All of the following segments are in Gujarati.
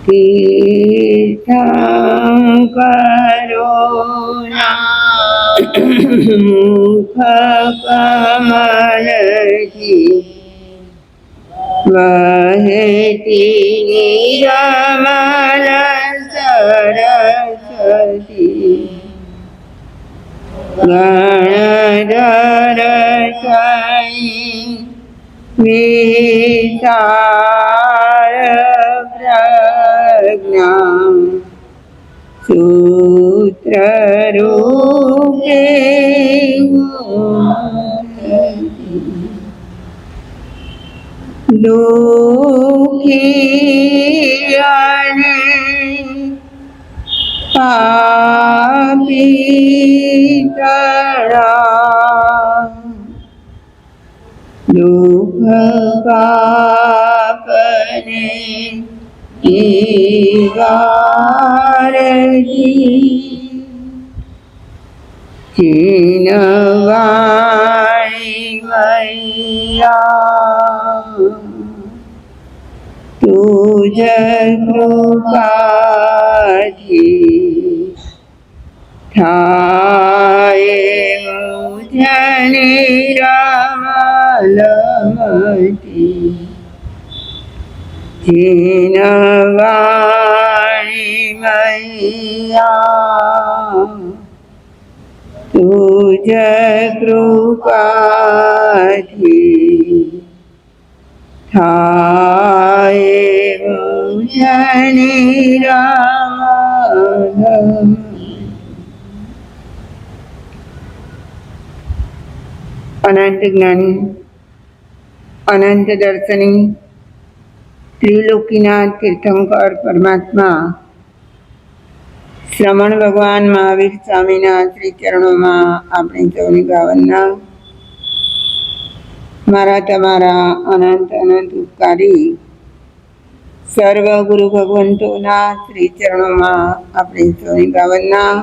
તીર્થંકરો મુખ કમલથી વહેતી નિરમલ સરસ્વતી ગણધર સાઈ વિશાળ પ્રજ્ઞા સૂત્ર રૂપે દુઃખી અને પાપી તળા દુઃખ પાપને વારતી ચીનવાણી મૈયા તુજ કૃપાથી થાય મુજને રમલમતી ચીનવાણી મૈયા તુજ કૃપાથી થાય મુજને રમલમતી અનંત જ્ઞાની અનંત દર્શની ત્રિલોકીના તીર્થંકર પરમાત્મા શ્રમણ ભગવાન મહાવીર સ્વામીના શ્રી ચરણોમાં આપણે સૌની ભાવના. મારા તમારા અનંત અનંત ઉપકારી સર્વ ગુરુ ભગવંતોના શ્રી ચરણોમાં આપણે સૌની ભાવના.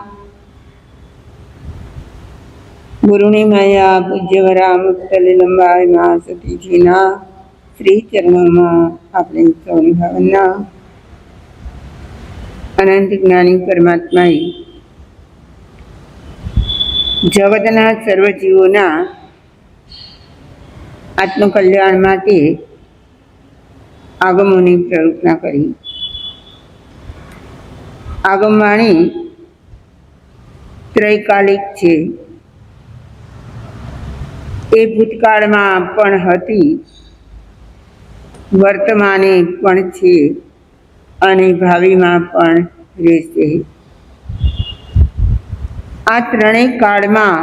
ગુરુની માયા પૂજ્યવરા મુક્તલી લંબાઈ મહાસતીજીના શ્રી ચરણોમાં આપણે સૌની ભાવના. અનંત જ્ઞાની પરમાત્માએ જગતના સર્વ જીવોના આત્મકલ્યાણ માટે આગમોની પ્રવૃત્તિ કરી. આગમવાણી ત્રૈકાલિક છે. એ ભૂતકાળમાં પણ હતી, વર્તમાને પણ છે અને ભાવિમાં પણ રહેશે. આ ત્રણેય કાળમાં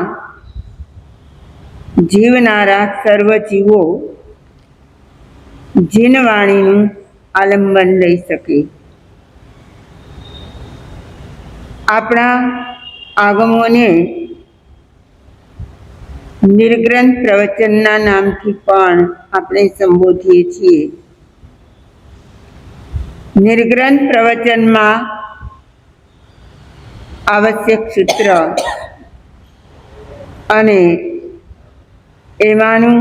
જીવનારા સર્વ જીવો જીનવાણીનું આલંબન લઈ શકે. આપણા આગમોને નિર્ગ્રંથ પ્રવચનના નામથી પણ આપણે સંબોધીએ છીએ. નિર્ગ્રંથ પ્રવચનમાં આવશ્યક સૂત્ર અને એમાંનું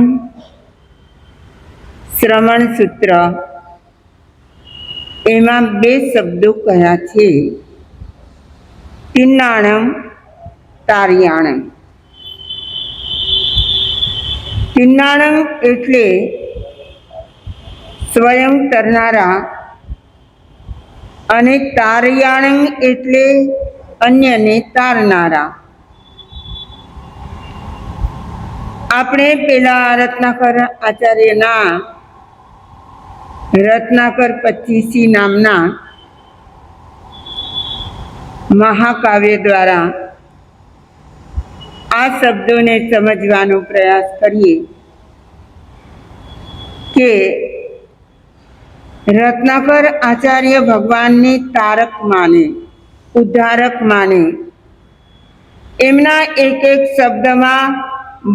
શ્રવણ સૂત્ર, એમાં બે શબ્દો કયા છે, તિન્નાણમ તાર્યાણમ. તિન્નાણમ એટલે સ્વયં તરનારા અને તાર્યાણમ એટલે અન્યને તારનારા. આપણે પેલા રત્નાકર આચાર્યના રત્નાકર 25 નામના મહાકાવ્ય દ્વારા આ શબ્દોને સમજવાનો પ્રયાસ કરીએ કે રત્નાકર આચાર્ય ભગવાનને તારક માને, ઉદ્ધારક માને. એમના એક એક શબ્દમાં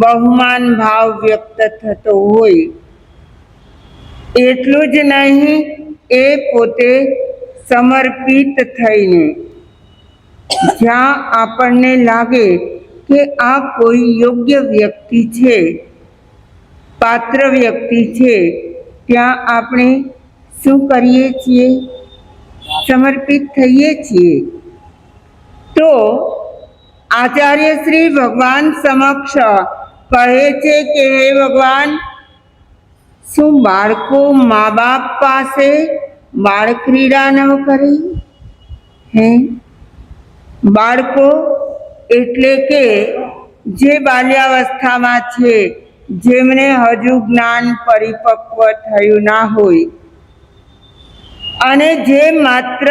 બહુમાન ભાવ વ્યક્ત થતો હોય. એટલું જ નહીં, એ પોતે સમર્પિત થઈને જ્યાં આપણને લાગે કે આ કોઈ યોગ્ય વ્યક્તિ છે, પાત્ર વ્યક્તિ છે, ત્યાં આપણે શું કરીએ છીએ? સમર્પિત થઈએ છીએ તો આચાર્ય શ્રી ભગવાન સમક્ષ કહે છે કે હે ભગવાન, શું બાળકો મા બાપ પાસે બાળ ક્રીડા ન કરે? હે બાળકો એટલે કે જે બાલ્યાવસ્થામાં છે, જેમને હજુ જ્ઞાન પરિપક્વ થયું ના હોય અને જે માત્ર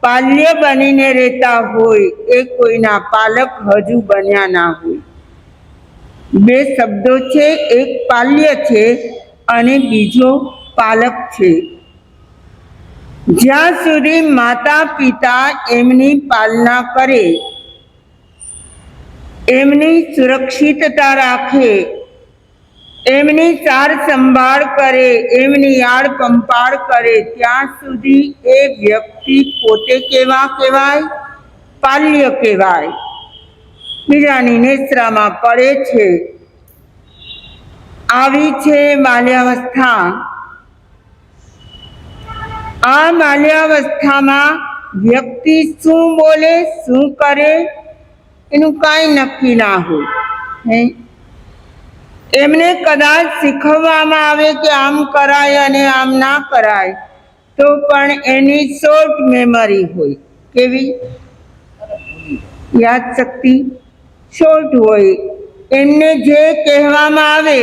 પાલ્ય બનીને રહેતા હોય, એ કોઈના પાલક હજુ બન્યા ના હોય. બે શબ્દો છે, એક પાલ્ય છે અને બીજો પાલક છે. જ્યાં સુધી માતા પિતા એમની પાલના કરે, એમની સુરક્ષિતતા રાખે, એમની સાર સંભાળ કરે, એમની આડ પંપાળ કરે, ત્યાં સુધી એ વ્યક્તિ પોતે કેવા કહેવાય? પાલ્ય કહેવાય. બીજાની નેત્રામાં પડે છે. આવી છે બાલ્યાવસ્થા. આ બાલ્યાવસ્થામાં વ્યક્તિ શું બોલે, શું કરે, એનું કાંઈ નક્કી ના હોય. એમને કદાચ શીખવવામાં આવે કે આમ કરાય અને આમ ના કરાય, તો પણ એની શોર્ટ મેમરી હોય. કેવી? યાદ શક્તિ શોર્ટ હોય. એમને જે કહેવામાં આવે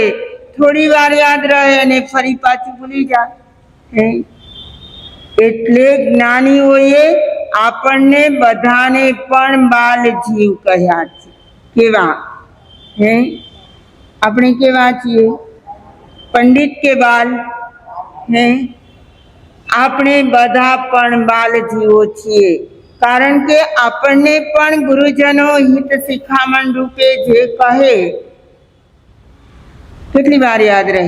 થોડી વાર યાદ રહે અને ફરી પાછું ભૂલી જાય. એટલે જ્ઞાનીઓએ આપણને બધાને પણ બાલ જીવ કહ્યા છે. કેવા? આપણે કેવા છીએ? પંડિત કે બાલ? આપણે બધા પણ બાલ જીવો છીએ. કારણ કે આપણને પણ ગુરુજનો હિત શિખામણ રૂપે જે કહે, કેટલી વાર યાદ રહે?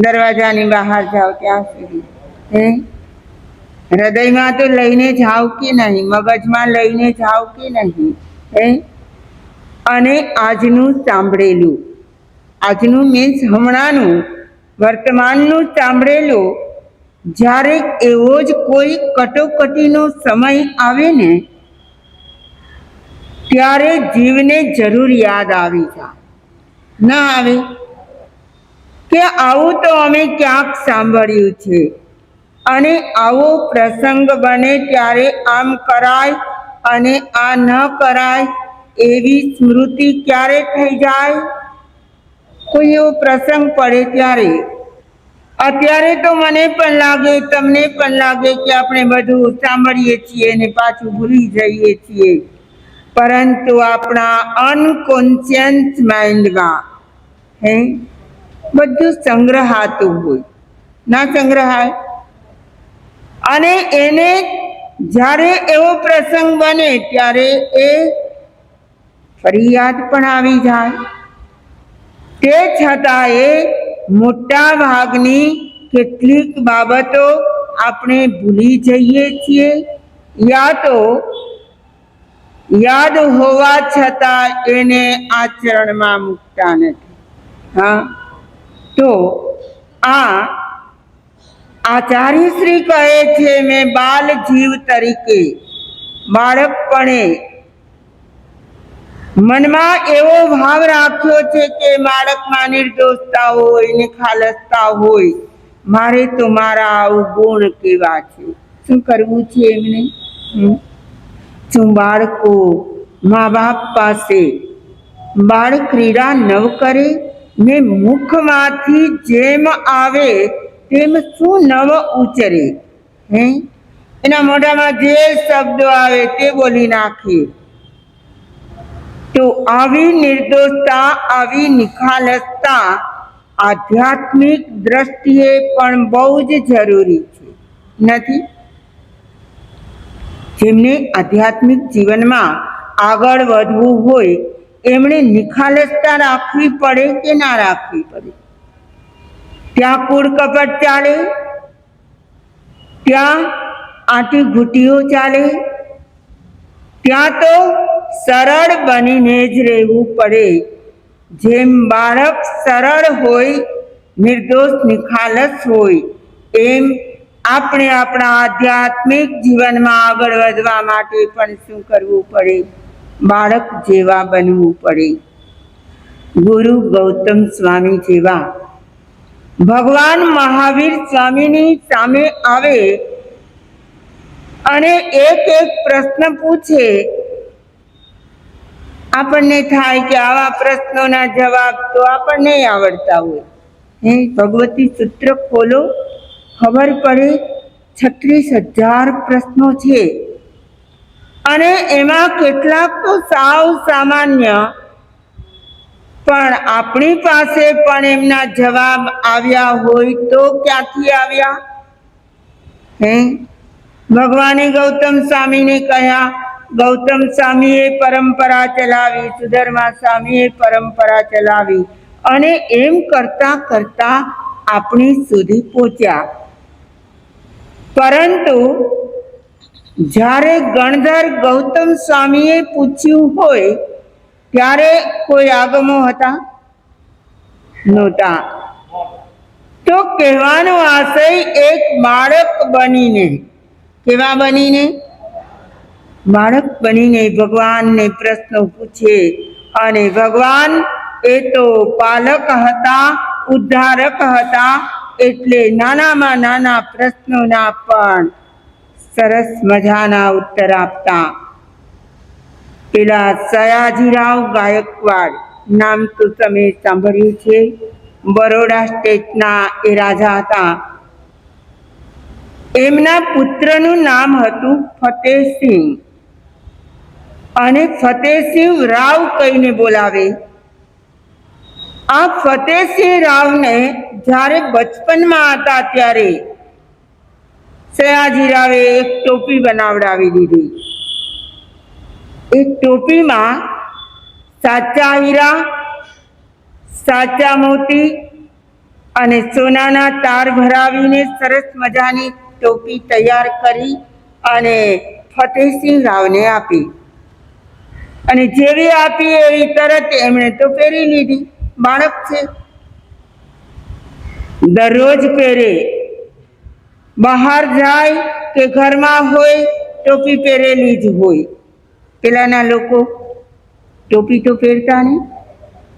દરવાજાની બહાર જાઓ ત્યાં સુધી. હૃદયમાં તો લઈને જાઓ કે નહીં, મગજમાં લઈને જાઓ કે નહીં. અને આજનું સાંભળેલું, આજનું મીન્સ હમણાંનું, વર્તમાનનું સાંભળેલું, જ્યારે એવો જ કોઈ કટોકટીનો સમય આવે ને, ત્યારે જીવને જરૂર યાદ આવી જાય. ના આવે કે આવું તો અમે ક્યાંક સાંભળ્યું છે, અને આવો પ્રસંગ બને ત્યારે આમ કરાય અને આ ન કરાય, એવી સ્મૃતિ ક્યારે થઈ જાય? કોઈ એવો પ્રસંગ પડે ત્યારે. અત્યારે તો મને પણ લાગે, તમને પણ લાગે કે આપણે બધું સાંભળીએ છીએ અને પાછું ભૂલી જઈએ છીએ, પરંતુ આપણા અનકોન્શિયસ માઇન્ડમાં બધું સંગ્રહાતું હોય. ના સંગ્રહાય? અને એને જ્યારે એવો પ્રસંગ બને ત્યારે એ ફરિયાદ પણ આવી જાય. તે છતાં એ મોટા ભાગની કેટલીક બાબતો આપણે ભૂલી જઈએ છીએ, યા તો યાદ હોવા છતાં એને આચરણમાં મૂકતા નથી. તો આ આચાર્ય શ્રી કહે છે, મેં બાલ જીવ તરીકે બાળકપણે મનમાં એવો ભાવ રાખ્યો છે કે બાળકમાં નિર્દોષતા હોય, નિખાલસતા હોય. મારે તો મારા અવગુણ કેવા છે, શું કરવું છે એમને? શું બાળકો મા બાપ પાસે બાળ ક્રીડા નવ કરે ને મુખમાંથી જેમ આવે તેમ શું નવ ઉચ્ચરે? એના મોઢામાં જે શબ્દો આવે તે બોલી નાખે. તો આવી નિર્દોષતા, આવી નિખાલસતા આધ્યાત્મિક દ્રષ્ટિએ પણ બહુ જ જરૂરી છે, નથી? જેમને આધ્યાત્મિક જીવનમાં આગળ વધવું હોય, એમણે નિખાલસતા રાખવી પડે કે ના રાખવી પડે? ત્યાં કૂડ કપટ ચાલે, ત્યાં આંટી ઘૂંટીઓ ચાલે, ત્યાં તો સરળ બનીને જ રહેવું પડે. જેમ બાળક સરળ હોય, નિર્દોષ નિખાલસ હોય, એમ આપણે આપણા આધ્યાત્મિક જીવનમાં આગળ વધવા માટે પણ શું કરવું પડે? બાળક જેવા બનવું પડે. ગુરુ ગૌતમ સ્વામી જેવા. ભગવાન મહાવીર સ્વામીની સામે આવે અને એક એક પ્રશ્ન પૂછે, આપણને થાય કે આવા પ્રશ્નોના જવાબ તો આપણને આવડતા હોય. ભગવતી સૂત્ર ખોલો, ખબર પડે 36,000 પ્રશ્નો છે અને એમાં કેટલાક તો સાવ સામાન્ય, પણ આપણી પાસે પણ એમના જવાબ આવ્યા હોય તો ક્યાંથી આવ્યા? ભગવાને ગૌતમ સ્વામીને કહ્યા, ગૌતમ સ્વામીએ પરંપરા ચલાવી, સુધર્મા સ્વામીએ પરંપરા ચલાવી, અને એમ કરતા કરતા આપણી સુધી પહોંચ્યા. પરંતુ જ્યારે ગણધર ગૌતમ સ્વામીએ પૂછ્યું હોય ત્યારે કોઈ આગમો હતા? નહોતા. તો કહેવાનો આશય એક બાળક બનીને, કેવા બનીને? બાળક બનીને ભગવાનને પ્રશ્નો પૂછે, અને ભગવાન એ તો પાલક હતા, ઉદ્ધારક હતા, એટલે નાનામાં નાના પ્રશ્નોના પણ સરસ મજાના ઉત્તર આપતા. પેલા સયાજીરાવ ગાયકવાડ નામ તો તમે સાંભળ્યું છે, બરોડા સ્ટેટના એ રાજા હતા. એમના પુત્રનું નામ હતું ફતેહસિંહ, અને ફતેહસિંહ રાવ કહીને બોલાવે. આ ફતેહસિંહ રાવને જ્યારે બચપનમાં હતા ત્યારે સયાજીરાવે એક ટોપી બનાવડાવી દીધી. એ ટોપીમાં સાચા હીરા, સાચા મોતી અને સોનાના તાર ભરાવીને સરસ મજાની ટોપી તૈયાર કરી અને ફતેહસિંહ રાવને આપી. અને જેવી આપી એવી તરત એમણે તો પહેરી લીધી. બાળક છે, દરરોજ પહેરે. બહાર જાય કે ઘરમાં હોય ટોપી પહેરેલી જ હોય. પેલાના લોકો ટોપી તો પહેરતા નહીં.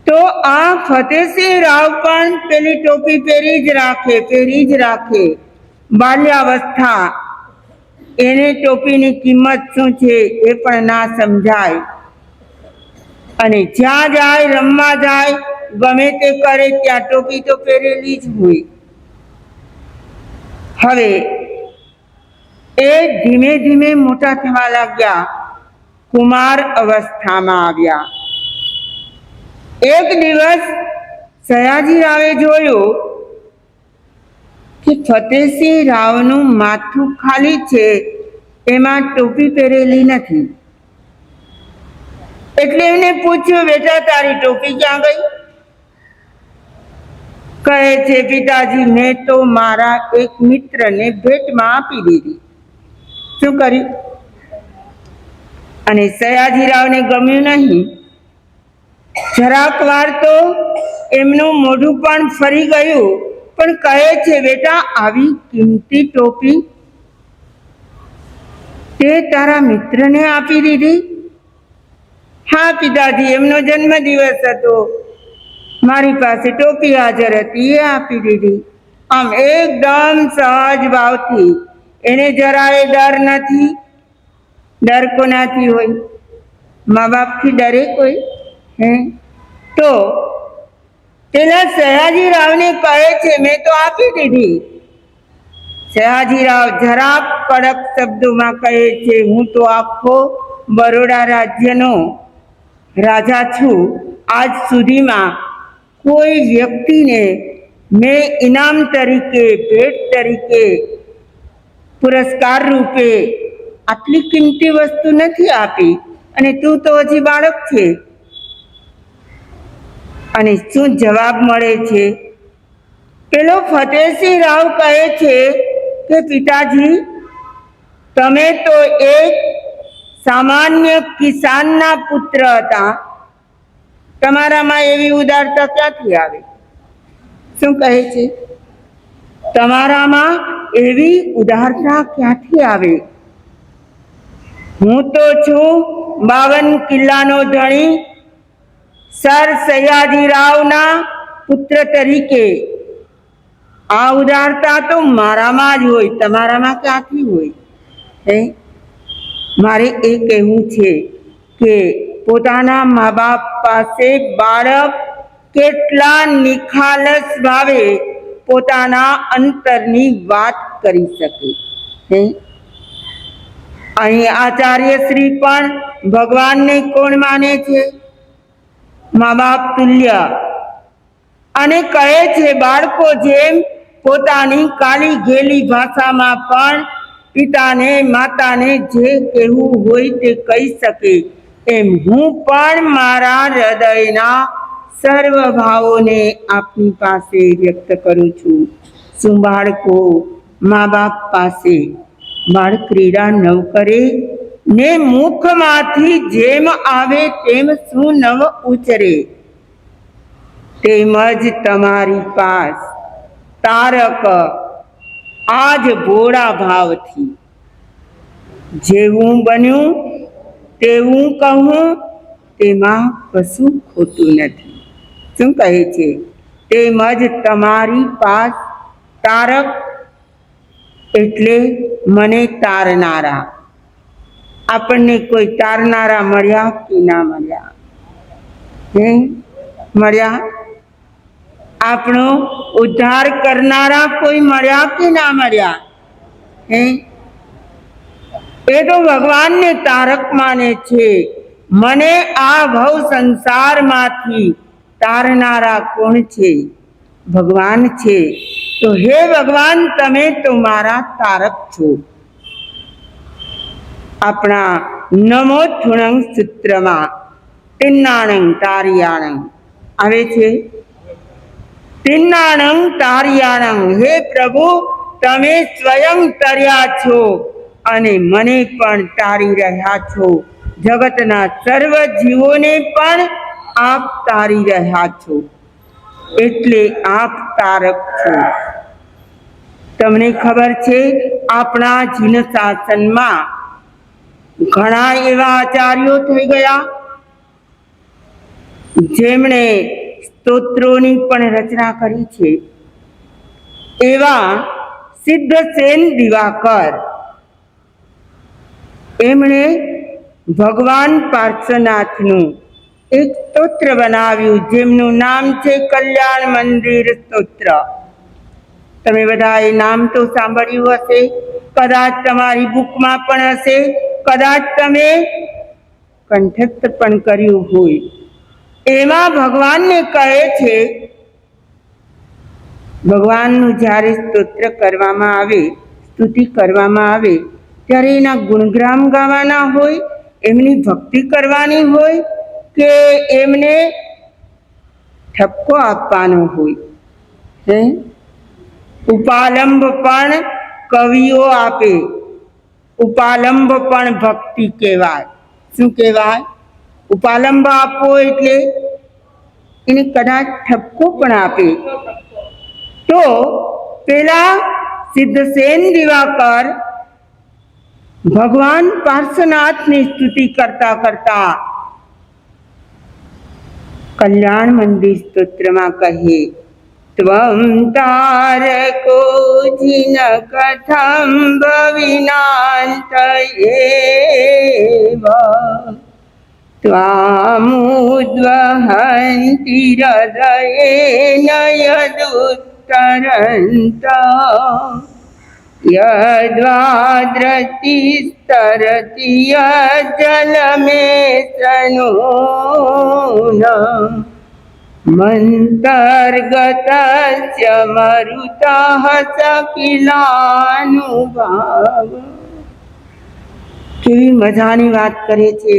તો આ ફતેહસિંહ રાવ પણ પેલી ટોપી પહેરી જ રાખે. બાલ્યાવસ્થા, એને ટોપીની કિંમત શું છે એ પણ ના સમજાય, અને જ્યાં જાય, રમવા જાય, ગમે તે કરે, ત્યાં ટોપી તો પહેરેલી જ હોય. હવે એ ધીમે ધીમે મોટા થવા લાગ્યા, કુમાર અવસ્થામાં આવ્યા. એક દિવસ સયાજીરાવે જોયું કે ફતેહસિંહ રાવનું માથું ખાલી છે, એમાં ટોપી પહેરેલી નથી. એટલે એને પૂછ્યું, બેટા તારી ટોપી ક્યાં ગઈ? કહે છે, પિતાજી મેં તો મારા એક મિત્રને ભેટમાં આપી દીધી. શું કર્યું? અને સયાજીરાવને ગમ્યું નહીં. જરાક વાર તો એમનું મોઢું પણ ફરી ગયું, પણ કહે છે, બેટા આવી કિંમતી ટોપી તે તારા મિત્રને આપી દીધી? હા પિતાજી, એમનો જન્મદિવસ હતો, મારી પાસે ટોપી હાજર હતી, એ આપી દીધી. આમ એકદમ સહજ ભાવથી, એને જરાય ડર નથી. ડર કોનાથી હોય? મા બાપથી ડરે કોઈ? તો પેલા સયાજીરાવને કહે છે, મેં તો આપી દીધી. સયાજીરાવ જરાક કડક શબ્દોમાં કહે છે, હું તો આખો બરોડા રાજ્યનો રાજા છું. આજ સુધીમાં કોઈ વ્યક્તિને મેં ઇનામ તરીકે, ભેટ તરીકે, પુરસ્કાર રૂપે આટલી કિંમતી વસ્તુ નથી આપી, અને તું તો હજી બાળક છે. અને શું જવાબ મળે છે? પેલો ફતેહસિંહ રાવ કહે છે કે પિતાજી, તમે તો એક સામાન્ય કિસાનના પુત્ર હતા, તમારામાં એવી ઉદારતા ક્યાંથી આવે? શું કહે છે? તમારામાં એવી ઉદારતા ક્યાંથી આવે? હું તો છું 52 કિલ્લાનો ધણી, સર સયાજીરાવના પુત્ર તરીકે. આ ઉદારતા તો મારામાં જ હોય, તમારામાં ક્યાંથી હોય? હે, મારે એ કહેવું છે કે પોતાના મા બાપ પાસે બાળક કેટલા નિખાલસ ભાવે પોતાના અંતરની વાત કરી શકે. હે, અહીં આચાર્ય શ્રી પણ ભગવાનને કોણ માને છે? મા બાપ તુલ્ય. અને કહે છે બાળકો જેમ પોતાની કાલી ઘેલી ભાષામાં પણ પિતાને માતાને જે કહેવું હોય તે કહી શકે, એમ હું પણ મારા હૃદયના સર્વ ભાવોને આપની પાસે વ્યક્ત કરું છું. શું બાળકો મા બાપ પાસે બાળ ક્રીડા નવ કરે ને મુખમાંથી જેમ આવે તેમ શું નવ ઉચરે? તેમજ તમારી પાસ તારક આજ ભોળા ભાવથી જેવું બન્યું તેવું કહું, તેમાં કશું ખોટું નથી. શું કહે છે? તેમજ તમારી પાસ તારક એટલે મને તારનારા. આપણને કોઈ તારનારા મળ્યા કે ના મળ્યા? હે, મળ્યા? આપણો ઉદ્ધાર કરનારા કોઈ મળ્યા કે ના મળ્યા? હે, એ તો ભગવાનને તારક માને છે. મને આ ભવ સંસારમાંથી તારનારા કોણ છે? ભગવાન છે. તો હે ભગવાન, તમે તો મારા તારક છો. આપણા નમોથુણંગ સૂત્રમાં તિન્નાણંગ તારિયાણંગ આવે છે. તિન્નાણંગ તારિયાણંગ, હે પ્રભુ, તમે સ્વયં તર્યા છો અને મને પણ તારી રહ્યા છો. જગતના સર્વ જીવોને પણ આપ તારી રહ્યા છો, એટલે આપ તારક છો. તમને ખબર છે, આપણા જીન શાસનમાં ઘણા એવા આચાર્યો થઈ ગયા જેમણે સ્તોત્રોની પણ રચના કરી છે. એવા સિદ્ધસેન દિવાકર, એમણે ભગવાન પાર્શ્વનાથનું એક સ્તોત્ર બનાવ્યું, જેમનું નામ છે કલ્યાણ મંદિર સ્તોત્ર. તમે બધાએ નામ તો સાંભળ્યું હશે, કદાચ તમારી બુકમાં પણ હશે, કદાચ તમે કંઠસ્થ પણ કર્યું હોય. એમાં ભગવાનને કહે છે, ભગવાનનું જ્યારે સ્તોત્ર કરવામાં આવે, સ્તુતિ કરવામાં આવે, ત્યારે એના ગુણગ્રામ ગાવાના હોય, એમની ભક્તિ કરવાની હોય કે એમને ઠપકો આપવાનો હોય? હે, ઉપાલંબ પણ કવિઓ આપે, ઉપાલંબ પણ ભક્તિ કહેવાય. શું કહેવાય? ઉપાલંબ આપવો એટલે એને કદાચ ઠપકો પણ આપે. તો પેલા સિદ્ધસેન દિવાકર ભગવાન પાર્શ્વનાથની સ્તુતિ કરતા કરતા કલ્યાણ મંદિર સ્તોત્રમાં કહે, ત્વં તારકો જીન કથં ભવિનાંતયેવ ત્વામુદ્વહન્તિ હૃદયેન યદુત્તરંત યદ્વાદ્રતિસ્તરતિ યજ્જલમેષનૂન મંતર્ગતસ્ય મરુતઃ સકિલાનુભાવ. કેવી મજાની વાત કરે છે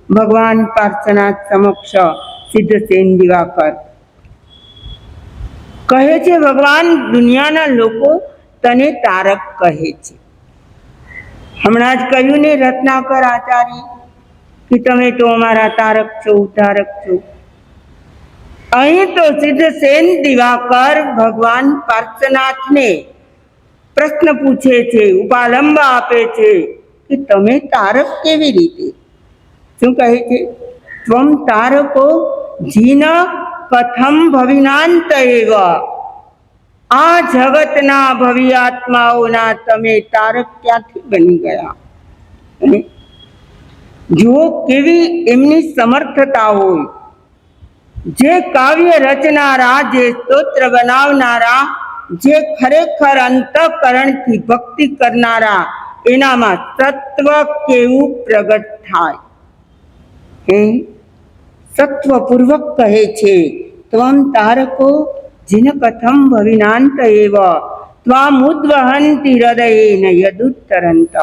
ભગવાન પાર્શ્વનાથ સમક્ષ સિદ્ધસેન દિવાકર. કહે છે, ભગવાન, દુનિયાના લોકો તને તારક કહે છે. હમણાં જ કહ્યું ને રત્નાકર આચાર્ય કે તમે તો અમારા તારક છો, ઉદ્ધારક છો. અહીં તો સિદ્ધસેન દિવાકર ભગવાન પાર્શ્વનાથને પ્રશ્ન પૂછે છે, ઉપાલંબ આપે છે કે તમે તારક કેવી રીતે? શું કહે છે? ત્વમ તારકો જીન કથમ ભવિનાંત એવ. આ જગતના ભવિ આત્માઓના તમે તારક ક્યાંથી બની ગયા? જુઓ કેવી એમની સમર્થતા હોય. જે કાવ્ય રચનારા, જે સ્તોત્ર બનાવનારા, જે ખરેખર અંતઃકરણથી ભક્તિ કરનારા, એનામાં સત્વ કેવું પ્રગટ થાય. સત્વપૂર્વક કહે છે, ત્વમ તારકો જીન કથમ ભવિનાંત એવ ત્વામુદ્વહંતિ હૃદયેન યદુત્તરંત.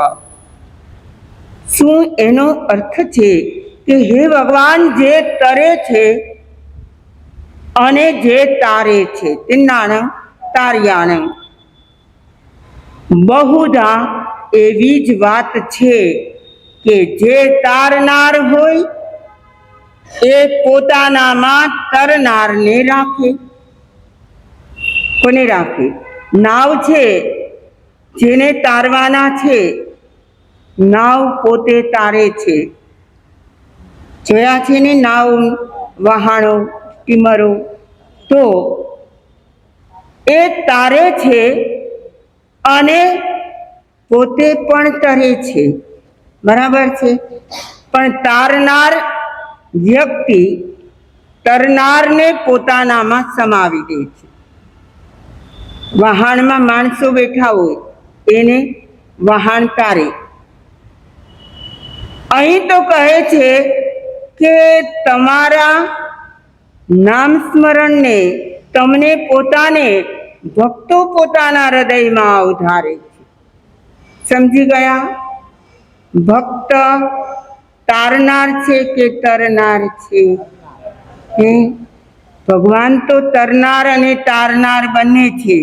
શું એનો અર્થ છે કે હે ભગવાન, જે તરે છે અને જે તારે છે, તિન્નાણં તાર્યાણં. બહુધા એવી જ વાત છે કે જે તારનાર હોય એ પોતાનામાં તરનારને રાખે. કોને રાખે? નાવ છે, જેને તારવાના છે, નાવ પોતે તારે છે. જોયા છે ને નાવ, વહાણો, સ્ટીમરો? તો એ તારે છે અને પોતે પણ તરે છે, બરાબર છે. પણ તારનાર વ્યક્તિ તરનારને પોતાનામાં સમાવી દે છે. વહાણમાં માણસો બેઠા હોય, એને વહાણ તારે. અહીં તો કહે છે કે તમારા નામ સ્મરણને, તમને પોતાને ભક્તો પોતાના હૃદયમાં અવધારે છે. સમજી ગયા? ભક્ત તારનાર છે કે તરનાર છે? ભગવાન તો તરનાર અને તારનાર બંને છે,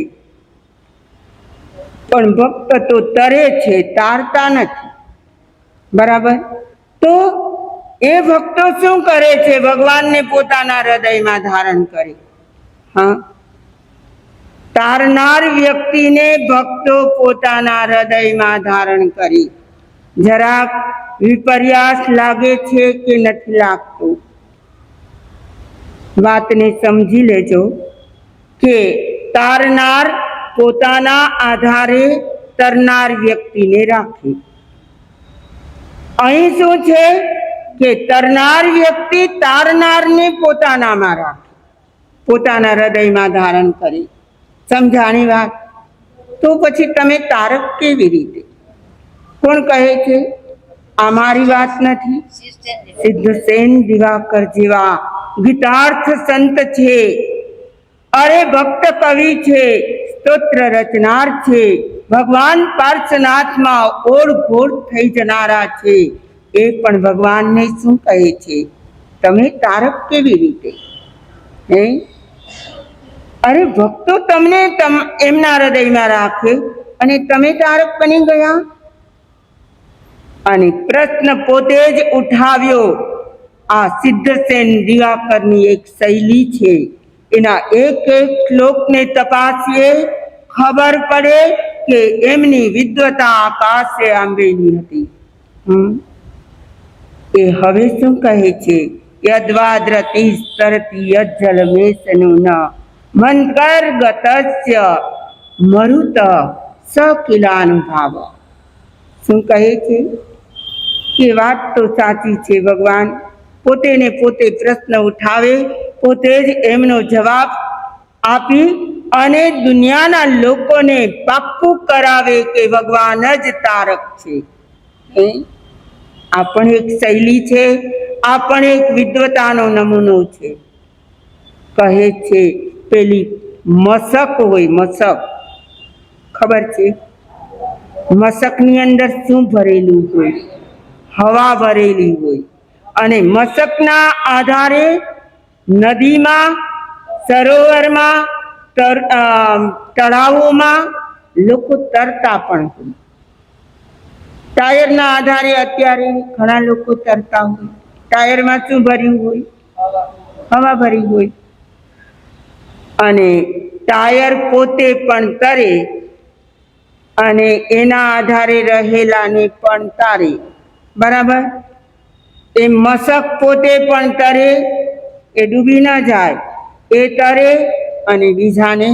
પણ ભક્ત તો તરે છે, તારતા નથી. બરાબર? તો એ ભક્તો શું કરે છે? ભગવાનને પોતાના હૃદયમાં ધારણ કરે. તારનાર વ્યક્તિને ભક્તો પોતાના હૃદયમાં ધારણ કરી. જરાક વિપર્યાસ લાગે છે કે નથી લાગતું? વાતને સમજી લેજો કે તારનાર પોતાના આધારે તરનાર વ્યક્તિને રાખે. અહીં શું છે કે તરનાર વ્યક્તિ તારનારને પોતાનામાં રાખે, પોતાના હૃદયમાં ધારણ કરે. સમજાણી વાત? તો પછી તમે તારક કેવી રીતે? કોણ કહે છે? આ મારી વાત નથી, સિદ્ધસેન દિવાકર જેવા ગીતાર્થ સંત છે. અરે ભક્ત કવિ છે, સ્તોત્ર રચનાર છે, ભગવાન પાર્શ્વનાથમાં ઓળઘોળ થઈ જનારા છે. એ પણ ભગવાનને શું કહે છે? તમે તારક કેવી રીતે? અરે ભક્તો તમને એમના હૃદયમાં રાખે અને તમે તારક બની ગયા. અને પ્રશ્ન પોતે જ ઉઠાવ્યો. આ સિદ્ધસેન દિવાકરની એક શૈલી છે. એના એક એક શ્લોકને તપાસીએ, ખબર પડે કે એમની વિદ્વતા આકાશે આંબેલી હતી. એ હવે શું કહે છે? યદ્વાદ્રતિ સ્તરતિ યજ્જલ મેષનું ન મંતર્ગતસ્ય મરુત સકિલાનુભાવ. શું કહે છે? કે વાત તો સાચી છે. ભગવાન પોતે ને પોતે પ્રશ્ન ઉઠાવે, પોતે જ એમનો જવાબ આપી અને દુનિયાના લોકોને પાક્કું કરાવે કે ભગવાન જ તારક છે. આ પણ એક શૈલી છે, આ પણ એક વિદ્વતાનો નમૂનો છે. કહે છે પેલી મશક હોય, મશક ખબર છે? મશકની અંદર શું ભરેલું હોય? હવા ભરેલી હોય. અને મશકના આધારે નદીમાં, સરોવરમાં, તળાવોમાં લોકો તરતા પણ હોય. ટાયરના આધારે અત્યારે ઘણા લોકો તરતા હોય. ટાયરમાં શું ભર્યું હોય? હવા ભરી હોય. અને ટાયર પોતે પણ તરે અને એના આધારે રહેલાને પણ તારે. બરાબર? એ મશક પોતે પણ તરે, એ ડૂબી ન જાય, એ તરે અને બીજાને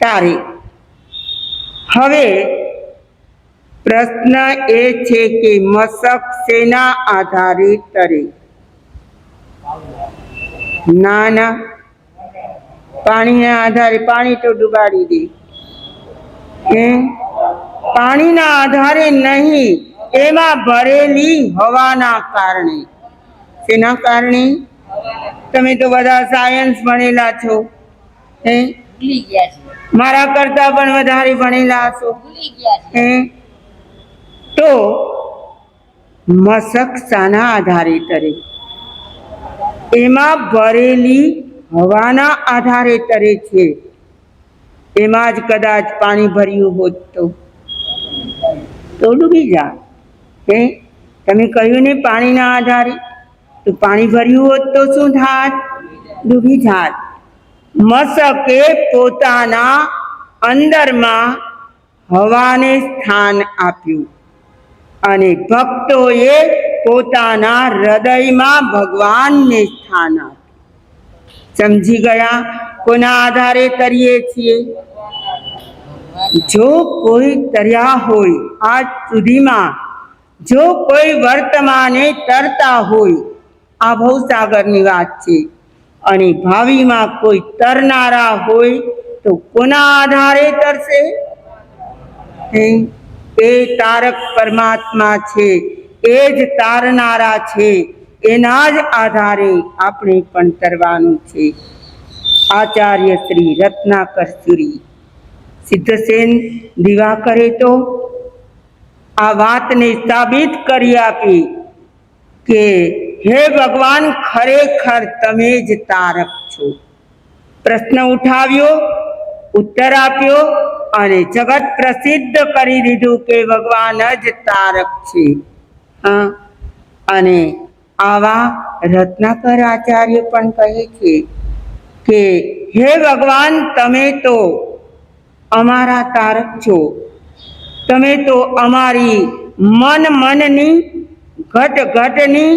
તારે. હવે પ્રશ્ન એ છે કે મશક શેના આધારે તરે? ના ના, પાણીના આધારે. પાણી તો ડુબાડી દે. પાણીના આધારે નહીં, એમાં ભરેલી હવાના કારણે. શેના કારણે? તમે તો બધા સાયન્સ ભણેલા છો, મારા કરતા પણ વધારે ભણેલા છો. તો મશક શાના આધારે તરે? એમાં ભરેલી હવાના આધારે તરે છે. એમાં જ કદાચ પાણી ભર્યું હોત તો ડૂબી જાય. તમે કહ્યું ને પાણીના આધારે, તો પાણી ભર્યું હોત તો શું થાત? ડૂબી જાત. મશકે પોતાના અંદરમાં હવાને સ્થાન આપ્યું અને ભક્તોએ પોતાના હૃદયમાં ભગવાનને સ્થાન આપ્યું. સમજી ગયા કોના આધારે તરીએ છીએ? જો કોઈ તર્યા હોય આજ સુધીમાં, જો કોઈ વર્તમાને તરતા હોય, આ ભવસાગરની વાત છે, અને ભાવિમાં કોઈ તરનારા હોય તો કોના આધારે તરશે? એ તારક પરમાત્મા છે, એ જ તારનારા છે, એના જ આધારે આપણે પણ તરવાનું છે. આચાર્ય શ્રી રત્નાકર સુરી સિદ્ધસેન દિવાકરે તો આ વાતને સાબિત કરી આપી કે હે ભગવાન, ખરેખર તમે જ તારક છો. પ્રશ્ન ઉઠાવ્યો, ઉત્તર આપ્યો અને જગત પ્રસિદ્ધ કરી દીધું કે ભગવાન જ તારક છે. અને આવા રત્નાકર આચાર્ય પણ કહે છે કે હે ભગવાન, તમે તો અમારા તારક છો. તમે તો અમારી મનની, ઘટ ઘટની,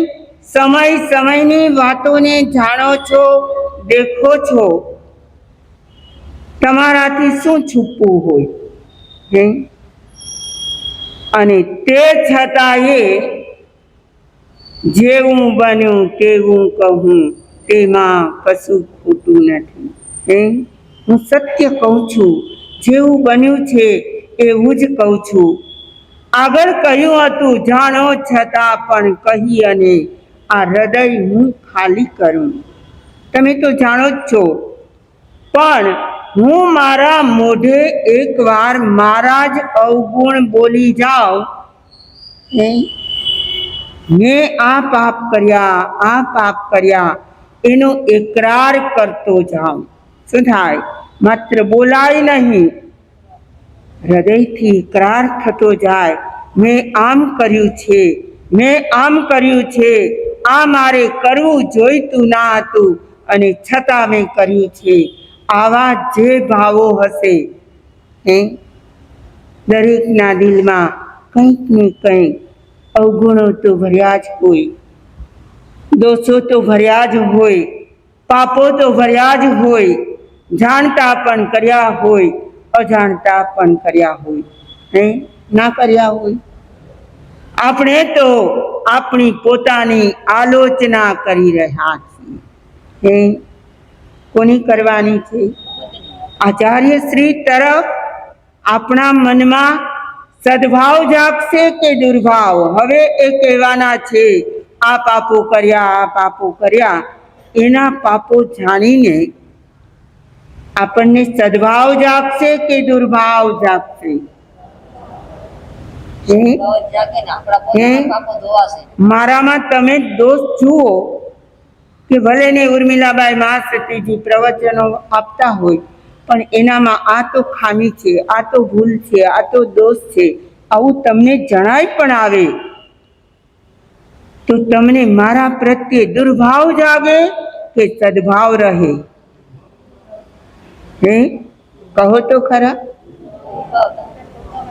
સમય સમયની વાતોને જાણો છો, દેખો છો. તમારાથી શું છુપવું હોય? અને તે છતાંય જેવું બન્યું તેવું કહું, તેમાં કશું ખોટું નથી. હું સત્ય કહું છું, જેવું બન્યું છે એવું જ કહું છું. આગળ કહ્યું હતું, જાણો છતાં પણ કહી અને આ હૃદય હું ખાલી કરું. તમે તો જાણો જ છો, પણ હું મારા મોઢે એકવાર મારા જ અવગુણ બોલી જાઉં, મેં આ પાપ કર્યા, આ પાપ કર્યા, એનો એકરાર કરતો જાઉં. શું થાય? માત્ર બોલાય નહીં, હૃદયથી એકરાર થતો જાય. મેં આમ કર્યું છે, મેં આમ કર્યું છે, આ મારે કરવું જોઈતું ના હતું અને છતાં મેં કર્યું છે. આવા જે ભાવો હશે, દરેકના દિલમાં કંઈક ને કંઈક અવગુણો તો ભર્યા જ હોય, દોષો તો ભર્યા જ હોય, પાપો તો ભર્યા જ હોય, જાણતા પણ કર્યા હોય, અજાણતા પણ કર્યા હોય, ના કર્યા હોય. આપણે તો આપણી પોતાની આલોચના કરી રહ્યા છીએ. કોની કરવાની છે? આચાર્ય શ્રી તરફ આપણા મનમાં સદભાવ જાગશે કે દુર્ભાવ? હવે એ કહેવાના છે, આ પાપો કર્યા, આ પાપો કર્યા. એના પાપો જાણીને આપણને સદભાવ જાગશે કે દુર્ભાવ જાગશે? મારામાં તમે દોષ જુઓ કે ભલે ને ઉર્મિલાબાઈ મહાસતીજી પ્રવચનો આપતા હોય, પણ એનામાં આ તો ખામી છે, આ તો ભૂલ છે, આ તો દોષ છે, આવું તમને જણાય પણ આવે તો તમને મારા પ્રત્યે દુર્ભાવ જાગે કે સદભાવ રહે? કહો તો ખરા.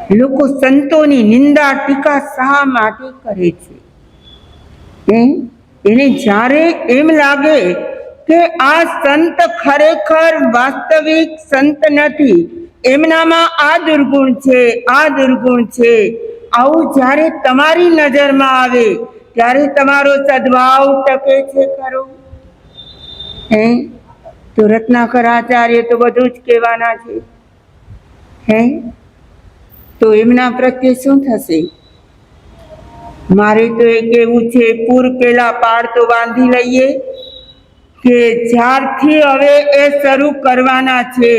લોકો સંતોની નિંદા ટીકા શા માટે કરે છે? એને જ્યારે એમ લાગે કે આ સંત ખરેખર વાસ્તવિક સંત નથી, એમનામાં આ દુર્ગુણ છે, આ દુર્ગુણ છે, આવું જ્યારે તમારી નજરમાં આવે ત્યારે તમારો સદભાવ ટકે છે ખરો? તો રત્નાકર આચાર્ય તો બધું જ કહેવાના છે. તો એમના પ્રત્યે શું થશે? મારે તો એ કહેવું છે, પૂર પેલા પાડ તો બાંધી લઈએ કે જ્યારથી હવે એ શરૂ કરવાના છે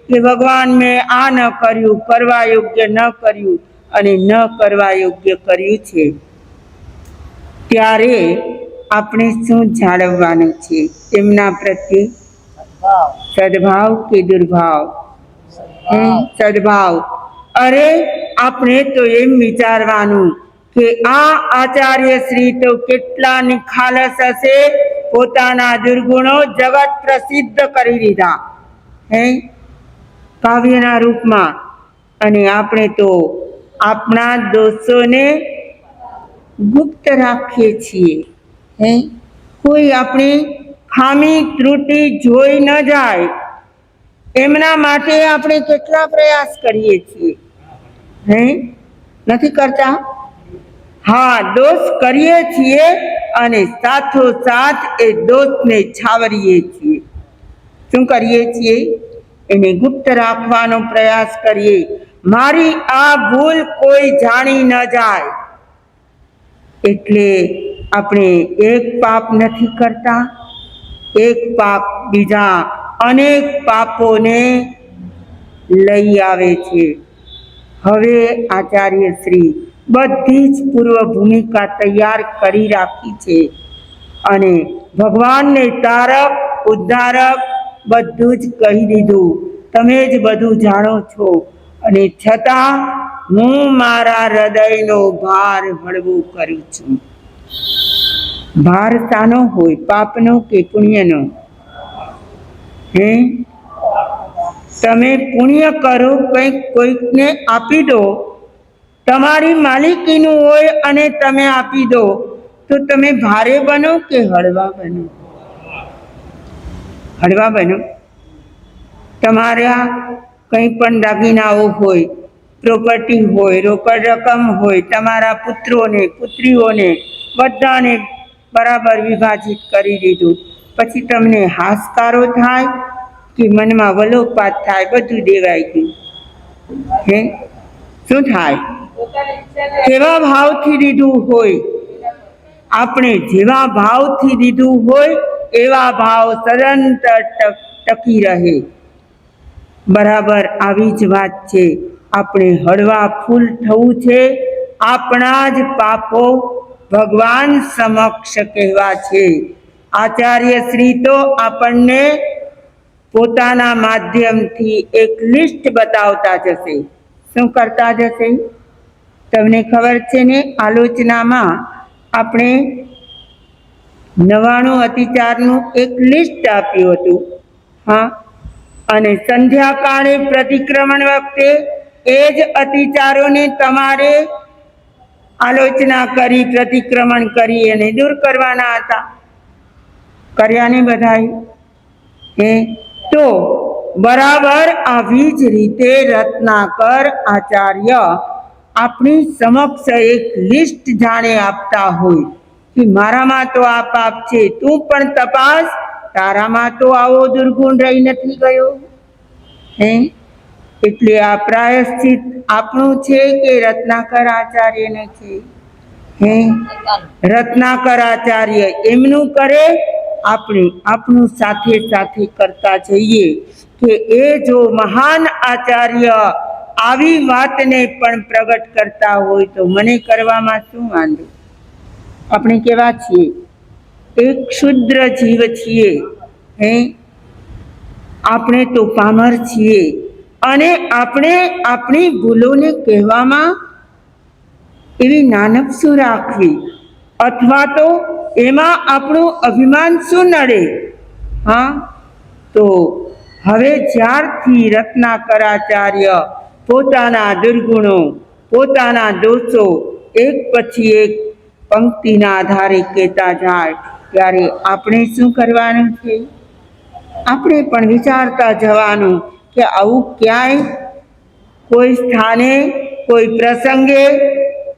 કે ભગવાન મેં આ ન કર્યું, કરવા યોગ્ય ન કર્યું અને ન કરવા યોગ્ય કર્યું છે, ત્યારે આપણે શું જાળવવાનું છે એમના પ્રત્યે? સદભાવ કે દુર્ભાવ? સદભાવ. અરે આપણે તો એમ વિચારવાનું કે આ આચાર્ય શ્રી તો કેટલા નિખાલસ હશે, પોતાના દુર્ગુણો જગત પ્રસિદ્ધ કરી દીધા કાવ્યના રૂપમાં, અને આપણે તો આપણા દોષોને ગુપ્ત રાખીએ છીએ. કોઈ આપણી ખામી ત્રુટિ જોઈ ન જાય એમના માટે આપણે કેટલા પ્રયાસ કરીએ છીએ, નથી કરતા? હા, દોષ કરીએ છીએ અને સાથોસાથ એ દોષને છાવરીએ છીએ. શું કરીએ છીએ? એને ગુપ્ત રાખવાનો પ્રયાસ કરીએ. મારી આ ભૂલ કોઈ જાણી ન જાય, એટલે આપણે એક પાપ નથી કરતા, એક પાપ બીજા અનેક પાપોને લઈ આવે છે. હવે આચાર્ય શ્રી બધી જ પૂર્વ ભૂમિકા તૈયાર કરી રાખી છે અને ભગવાનને તારક ઉદ્ધારક બધું જ કહી દીધું. તમે જ બધું જાણો છો, અને છતાં હું મારા હૃદયનો ભાર હળવો કરું છું. ભાર શાનો હોય? પાપનો કે પુણ્યનો? તમે પુણ્ય કરો, કંઈક કોઈકને આપી દો, તમારી માલિકીનું હોય અને તમે આપી દો, તો તમે ભારે બનો કે હળવા બનો? હળવા બનો. તમારા કંઈ પણ દાગીનાઓ હોય, પ્રોપર્ટી હોય, રોકડ રકમ હોય, તમારા પુત્રોને પુત્રીઓને બધાને બરાબર વિભાજિત કરી દીધું, પછી તમને હાશકારો થાય કે મનમાં વલોપાત થાય? બધું દેવાઈ ગયું. શું થાય? કેવા ભાવથી દીધું હોય, આપણે જેવા ભાવથી દીધું હોય એવા ભાવ સદંતર ટકી રહે. બરાબર આવી જ વાત છે. આપણે હળવા ફૂલ થવું છે. આપણા જ પાપો ભગવાન સમક્ષ કહેવા છે. આચાર્ય શ્રી તો આપણને પોતાના માધ્યમથી એક લિસ્ટ બતાવતા જશે. શું કરતા જશે? તમને ખબર છે ને, આલોચનામાં આપણે 99 અતિચારનું એક લિસ્ટ આપ્યું હતું. અને સંધ્યાકાળે પ્રતિક્રમણ વખતે એ જ અતિચારોને તમારે આલોચના કરી, પ્રતિક્રમણ કરી અને દૂર કરવાના હતા. કર્યા ને બધાએ? તો બરાબર આવી જ રીતે રત્નાકર આચાર્ય આપણી સમક્ષ એક લિસ્ટ જાણે આપતા હોય કે મારામાં તો આ પાપ છે, તું પણ તપાસ, તારામાં તો આવો દુર્ગુણ રહી નથી ગયો. એટલે આ પ્રાયશ્ચિત આપણું છે કે રત્નાકર આચાર્યને છે? રત્નાકર આચાર્ય એમનું કરે, આપણે આપણું સાથે સાથે કરતા જઈએ કે એ જો મહાન આચાર્ય આવી વાતને પણ પ્રગટ કરતા હોય તો મને કરવામાં શું વાંધો? આપણે કેવા છીએ? એક ક્ષુદ્ર જીવ છીએ. આપણે તો પામર છીએ અને આપણે આપણી ભૂલોને કહેવામાં એવી નાનપ શું રાખવી, અથવા તો એમાં આપણું અભિમાન શું નડે? તો હવે જ્યારથી રત્નાકરાચાર્ય પોતાના દુર્ગુણો પોતાના દોષો એક પછી એક પંક્તિના આધારે કહેતા જાય, ત્યારે આપણે શું કરવાનું છે? આપણે પણ વિચારતા જવાનું કે આવું ક્યાંય કોઈ સ્થાને, કોઈ પ્રસંગે,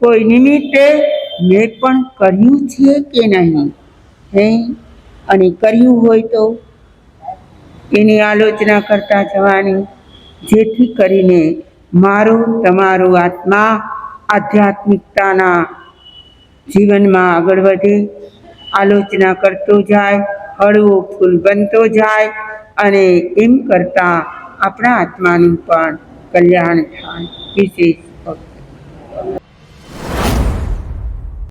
કોઈ નિમિત્તે મેં પણ કર્યું છે કે નહીં? અને કર્યું હોય તો એની આલોચના કરતા જવાની, જેથી કરીને મારો તમારો આત્મા આધ્યાત્મિકતાના જીવનમાં આગળ વધે, આલોચના કરતો જાય, હળવો ફૂલ બનતો જાય, અને એમ કરતાં આપણા આત્માનું પણ કલ્યાણ થાય. વિશેષ